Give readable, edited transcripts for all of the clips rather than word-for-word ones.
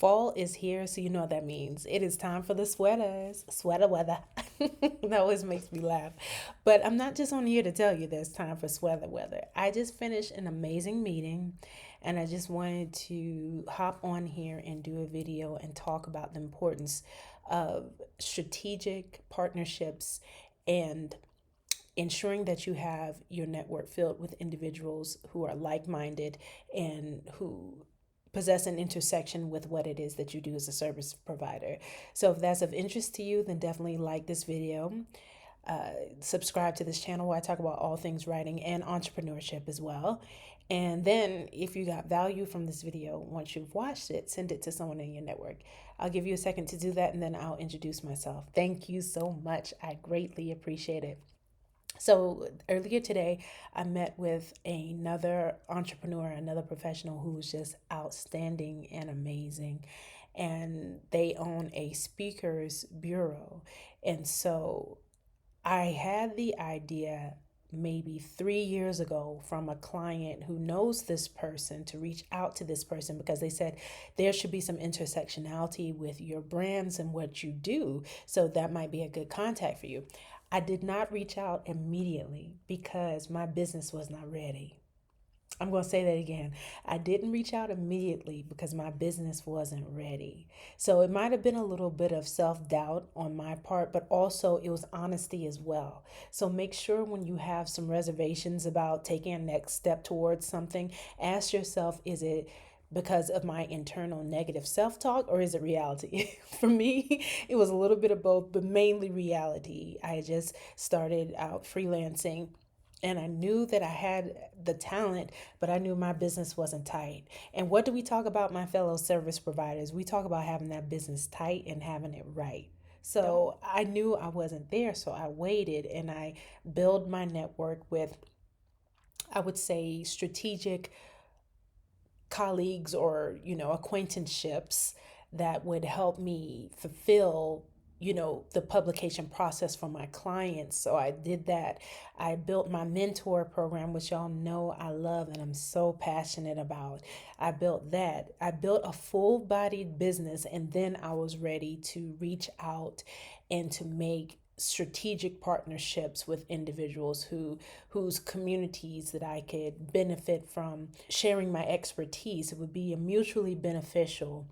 Fall is here, so you know what that means. It is time for the sweaters. Sweater weather. That always makes me laugh. But I'm not just on here to tell you there's time for sweater weather. I just finished an amazing meeting and I just wanted to hop on here and do a video and talk about the importance of strategic partnerships and ensuring that you have your network filled with individuals who are like minded and who possess an intersection with what it is that you do as a service provider. So if that's of interest to you, then definitely like this video. Subscribe to this channel where I talk about all things writing and entrepreneurship as well. And then if you got value from this video, once you've watched it, send it to someone in your network. I'll give you a second to do that and then I'll introduce myself. Thank you so much. I greatly appreciate it. So earlier today, I met with another entrepreneur, another professional who's just outstanding and amazing. And they own a speakers bureau. And so I had the idea maybe 3 years ago from a client who knows this person to reach out to this person because they said there should be some intersectionality with your brands and what you do. So that might be a good contact for you. I did not reach out immediately because my business was not ready. I'm going to say that again. I didn't reach out immediately because my business wasn't ready. So it might have been a little bit of self doubt on my part, but also it was honesty as well. So make sure when you have some reservations about taking a next step towards something, ask yourself, is it because of my internal negative self talk or is it reality? For me, it was a little bit of both, but mainly reality. I just started out freelancing and I knew that I had the talent, but I knew my business wasn't tight. And what do we talk about, my fellow service providers? We talk about having that business tight and having it right. So I knew I wasn't there, so I waited and I built my network with, I would say, strategic colleagues or acquaintanceships that would help me fulfill the publication process for my clients. So I did that. I built my mentor program, which y'all know I love and I'm so passionate about. I built that. I built a full-bodied business, and then I was ready to reach out and to make strategic partnerships with individuals whose communities that I could benefit from sharing my expertise. It would be a mutually beneficial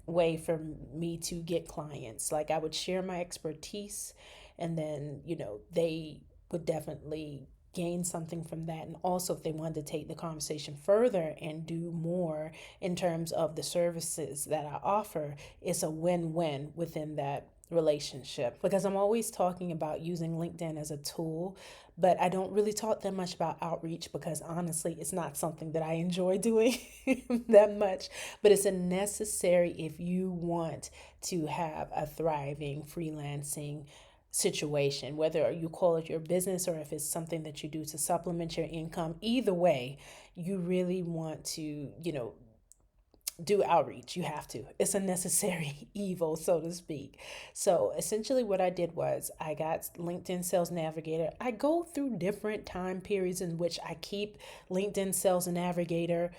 way for me to get clients. Like I would share my expertise and then, they would definitely gain something from that. And also if they wanted to take the conversation further and do more in terms of the services that I offer, it's a win-win within that relationship, because I'm always talking about using LinkedIn as a tool, but I don't really talk that much about outreach because honestly, it's not something that I enjoy doing that much, but it's a necessary if you want to have a thriving freelancing situation, whether you call it your business or if it's something that you do to supplement your income. Either way, you really want to, do outreach. You have to. It's a necessary evil, so to speak. So essentially what I did was I got LinkedIn Sales Navigator. I go through different time periods in which I keep LinkedIn Sales Navigator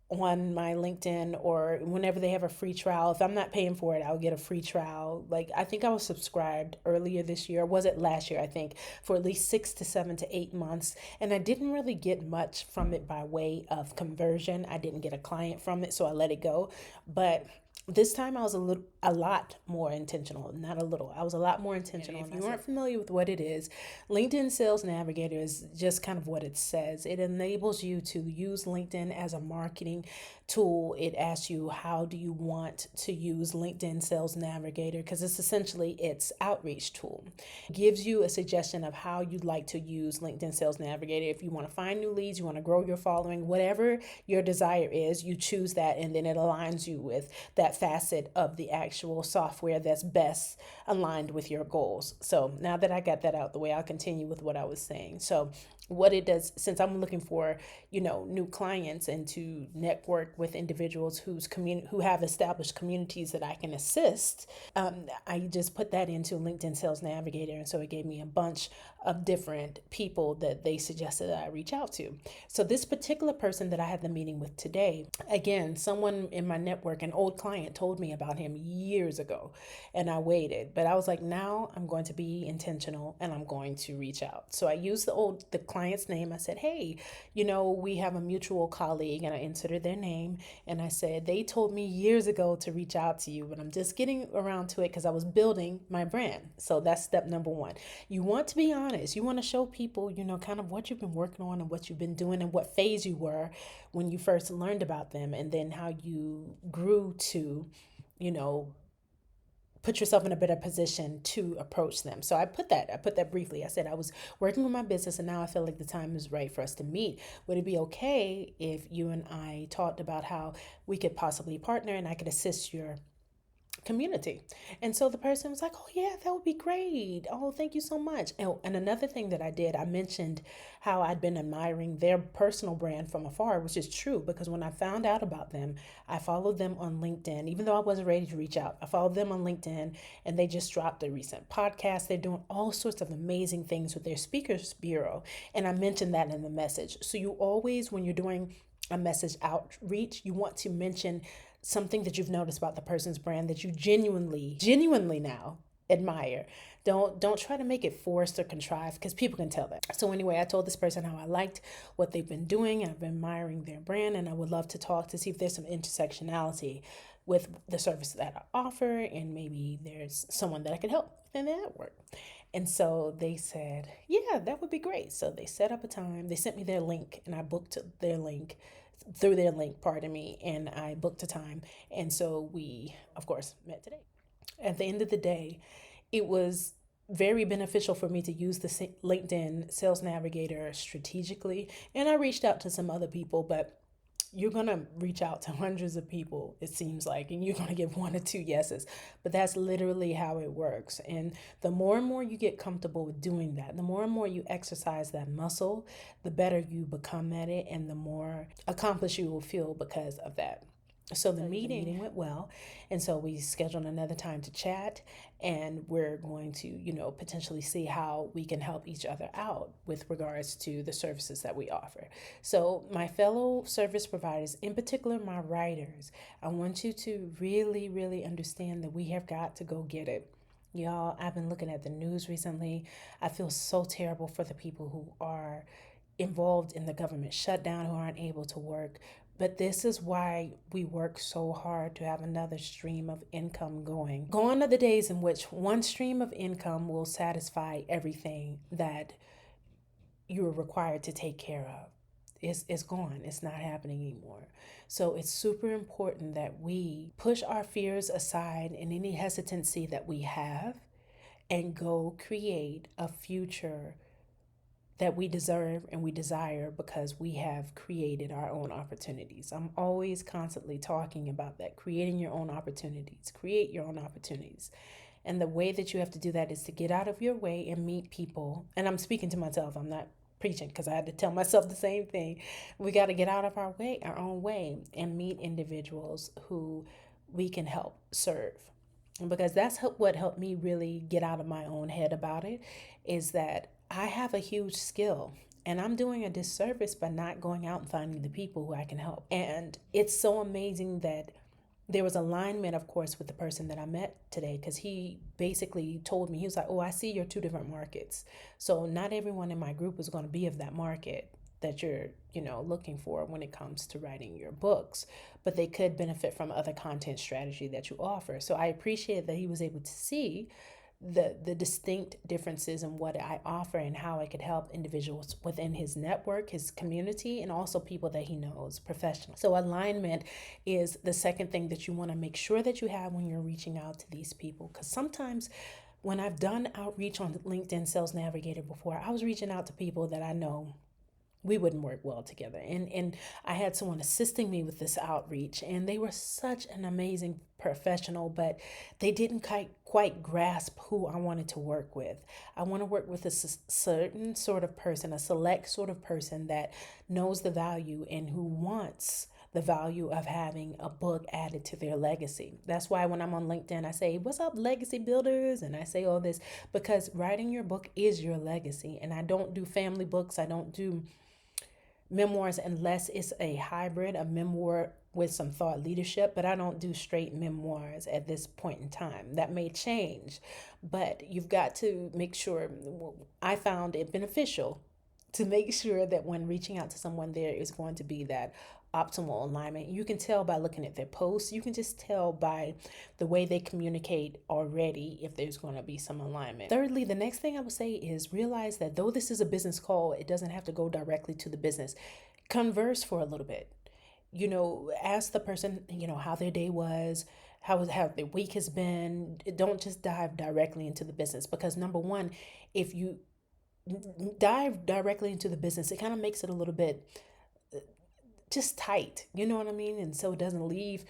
on my LinkedIn, or whenever they have a free trial. If I'm not paying for it, I'll get a free trial. Like I think I was subscribed earlier this year, was it last year, I think, for at least 6 to 7 to 8 months. And I didn't really get much from it by way of conversion. I didn't get a client from it, so I let it go. But this time I was a lot more intentional, not a little. I was a lot more intentional. If you aren't familiar with what it is, LinkedIn Sales Navigator is just kind of what it says. It enables you to use LinkedIn as a marketing tool. It asks you, how do you want to use LinkedIn Sales Navigator? Because it's essentially its outreach tool. It gives you a suggestion of how you'd like to use LinkedIn Sales Navigator. If you want to find new leads, you want to grow your following, whatever your desire is, you choose that, and then it aligns you with that facet of the actual software that's best aligned with your goals. So now that I got that out the way, I'll continue with what I was saying. So what it does, since I'm looking for, new clients and to network with individuals who have established communities that I can assist, I just put that into LinkedIn Sales Navigator. And so it gave me a bunch of different people that they suggested that I reach out to. So this particular person that I had the meeting with today, again, someone in my network, an old client, told me about him years ago, and I waited. But I was like, now I'm going to be intentional and I'm going to reach out. So I used the client's name. I said, hey, we have a mutual colleague, and I inserted their name, and I said, they told me years ago to reach out to you, but I'm just getting around to it because I was building my brand. So that's step number one. You want to be honest. You want to show people, kind of what you've been working on and what you've been doing and what phase you were when you first learned about them, and then how you grew to, you know, put yourself in a better position to approach them. So I put that briefly. I said I was working with my business and now I feel like the time is right for us to meet. Would it be okay if you and I talked about how we could possibly partner and I could assist your community? And so the person was like, oh yeah, that would be great. Oh, thank you so much. And another thing that I did, I mentioned how I'd been admiring their personal brand from afar, which is true because when I found out about them, I followed them on LinkedIn. Even though I wasn't ready to reach out, I followed them on LinkedIn, and they just dropped a recent podcast. They're doing all sorts of amazing things with their speakers bureau, and I mentioned that in the message. So you always, when you're doing a message outreach, you want to mention something that you've noticed about the person's brand that you genuinely now admire. Don't try to make it forced or contrived because people can tell that. So anyway, I told this person how I liked what they've been doing and I've been admiring their brand, and I would love to talk to see if there's some intersectionality with the service that I offer, and maybe there's someone that I could help in the network. And so they said, yeah, that would be great. So they set up a time. They sent me their link, and I booked their link through their link, pardon me, and I booked a time. And so we, of course, met today. At the end of the day, it was very beneficial for me to use the LinkedIn Sales Navigator strategically. And I reached out to some other people, but you're going to reach out to hundreds of people, it seems like, and you're going to get one or two yeses. But that's literally how it works. And the more and more you get comfortable with doing that, the more and more you exercise that muscle, the better you become at it and the more accomplished you will feel because of that. So the meeting went well, and so we scheduled another time to chat, and we're going to, potentially see how we can help each other out with regards to the services that we offer. So my fellow service providers, in particular my writers, I want you to really, really understand that we have got to go get it. Y'all, I've been looking at the news recently. I feel so terrible for the people who are involved in the government shutdown, who aren't able to work. But this is why we work so hard to have another stream of income going. Gone are the days in which one stream of income will satisfy everything that you're required to take care of. It's gone. It's not happening anymore. So it's super important that we push our fears aside and any hesitancy that we have and go create a future that we deserve and we desire because we have created our own opportunities. I'm always constantly talking about that, creating your own opportunities, create your own opportunities. And the way that you have to do that is to get out of your way and meet people. And I'm speaking to myself, I'm not preaching because I had to tell myself the same thing. We got to get out of our own way, and meet individuals who we can help serve. Because that's what helped me really get out of my own head about it, is that I have a huge skill and I'm doing a disservice by not going out and finding the people who I can help. And it's so amazing that there was alignment, of course, with the person that I met today, because he basically told me, he was like, oh, I see you're two different markets. So not everyone in my group is going to be of that market that you're, looking for when it comes to writing your books, but they could benefit from other content strategy that you offer. So I appreciate that he was able to see the distinct differences in what I offer and how I could help individuals within his network, his community, and also people that he knows, professionals. So alignment is the second thing that you want to make sure that you have when you're reaching out to these people. Because sometimes when I've done outreach on LinkedIn Sales Navigator before, I was reaching out to people that I know we wouldn't work well together. And I had someone assisting me with this outreach, and they were such an amazing professional, but they didn't quite grasp who I wanted to work with. I want to work with a certain sort of person, a select sort of person that knows the value and who wants the value of having a book added to their legacy. That's why when I'm on LinkedIn, I say, "What's up, legacy builders?" And I say all this because writing your book is your legacy. And I don't do family books, I don't do memoirs unless it's a hybrid, a memoir with some thought leadership, but I don't do straight memoirs at this point in time. That may change, but you've got to make sure. I found it beneficial to make sure that when reaching out to someone, there is going to be that optimal alignment. You can tell by looking at their posts. You can just tell by the way they communicate already if there's going to be some alignment. Thirdly, the next thing I would say is realize that though this is a business call, it doesn't have to go directly to the business. Converse for a little bit. Ask the person, how their day was, how their week has been. Don't just dive directly into the business, because number one, if you dive directly into the business, it kind of makes it a little bit just tight, you know what I mean? And so it doesn't leave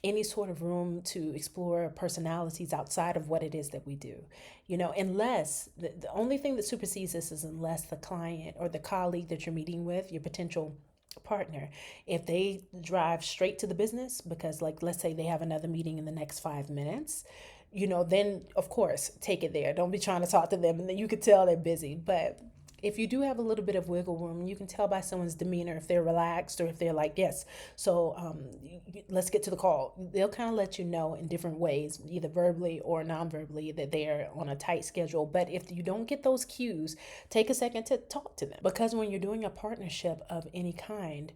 any sort of room to explore personalities outside of what it is that we do. Unless the only thing that supersedes this is unless the client or the colleague that you're meeting with, your potential partner, if they drive straight to the business, because like, let's say they have another meeting in the next 5 minutes, then of course take it there. Don't be trying to talk to them and then you could tell they're busy. But if you do have a little bit of wiggle room, you can tell by someone's demeanor if they're relaxed or if they're like, yes, so let's get to the call. They'll kind of let you know in different ways, either verbally or non-verbally, that they're on a tight schedule. But if you don't get those cues, take a second to talk to them. Because when you're doing a partnership of any kind,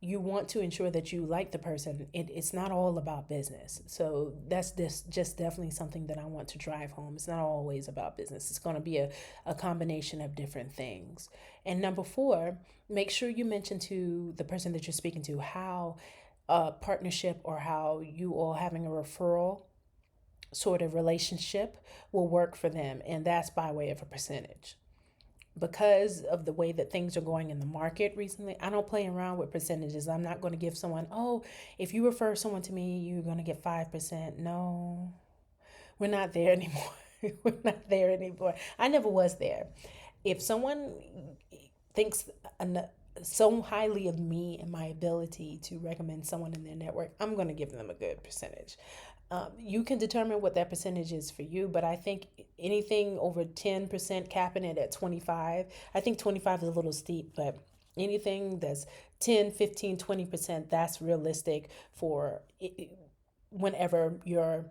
you want to ensure that you like the person. It's not all about business. So that's just definitely something that I want to drive home. It's not always about business. It's going to be a combination of different things. And number 4, make sure you mention to the person that you're speaking to how a partnership or how you all having a referral sort of relationship will work for them. And that's by way of a percentage. Because of the way that things are going in the market recently, I don't play around with percentages. I'm not going to give someone, oh, if you refer someone to me, you're going to get 5%. No, we're not there anymore. We're not there anymore. I never was there. If someone thinks so highly of me and my ability to recommend someone in their network, I'm going to give them a good percentage. You can determine what that percentage is for you, but I think anything over 10%, capping it at 25. I think 25 is a little steep, but anything that's 10, 15, 20%, that's realistic for whenever your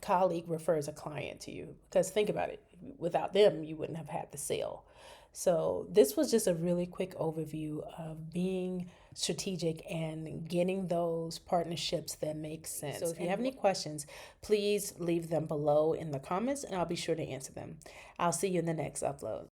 colleague refers a client to you. Because think about it, without them, you wouldn't have had the sale. So this was just a really quick overview of being strategic and getting those partnerships that make sense. So if you have any questions, please leave them below in the comments and I'll be sure to answer them. I'll see you in the next upload.